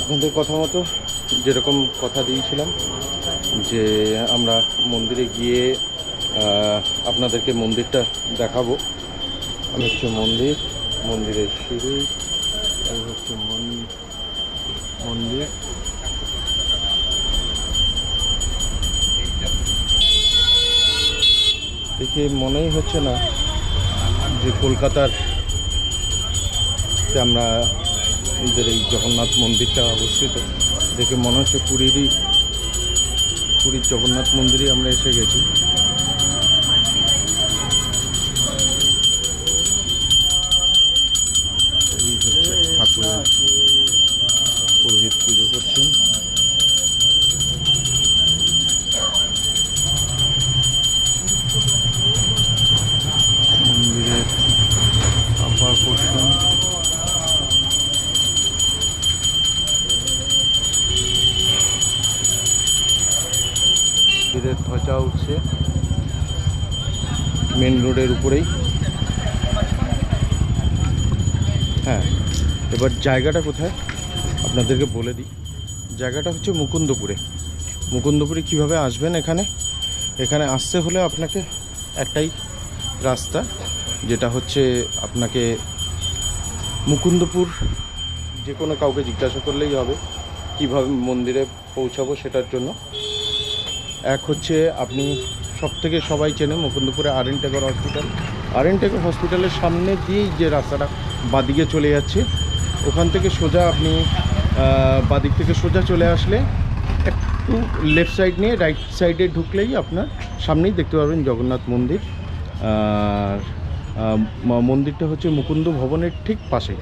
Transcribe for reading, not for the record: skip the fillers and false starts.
আপনাদের কথা মতো যেরকম কথা দিয়েছিলাম যে আমরা মন্দিরে গিয়ে আপনাদেরকে মন্দিরটা দেখাবো। আমি হচ্ছে মন্দিরের সিঁড়ি, এই হচ্ছে মন্দির। দেখে মনেই হচ্ছে না যে কলকাতার আমরা আমাদের এই জগন্নাথ মন্দিরটা অবস্থিত। দেখে মনে হচ্ছে পুরীর জগন্নাথ মন্দিরে আমরা এসে গেছি। এই হচ্ছে ঠাকুরের পুরোহিত পুজো করছেন। মন্দিরের আপার পোর্শন, মন্দিরের ধ্বজা উঠছে মেন রোডের উপরেই। হ্যাঁ, এবার জায়গাটা কোথায় আপনাদেরকে বলে দিই। জায়গাটা হচ্ছে মুকুন্দপুরে কিভাবে আসবেন এখানে আসতে হলে আপনাকে একটাই রাস্তা, যেটা হচ্ছে আপনাকে মুকুন্দপুর যে কোনো কাউকে জিজ্ঞাসা করলেই হবে কিভাবে মন্দিরে পৌঁছাবো সেটার জন্য। এক হচ্ছে আপনি সবথেকে সবাই চেনে মুকুন্দপুরে R N. Tagore hospital. R N. Tagore হসপিটালের সামনে দিয়েই যে রাস্তাটা বাদিকে চলে যাচ্ছে, ওখান থেকে সোজা আপনি বাদিক থেকে সোজা চলে আসলে একটু লেফট সাইড নিয়ে রাইট সাইডে ঢুকলেই আপনার সামনেই দেখতে পাবেন জগন্নাথ মন্দির। আর মন্দিরটা হচ্ছে মুকুন্দ ভবনের ঠিক পাশে।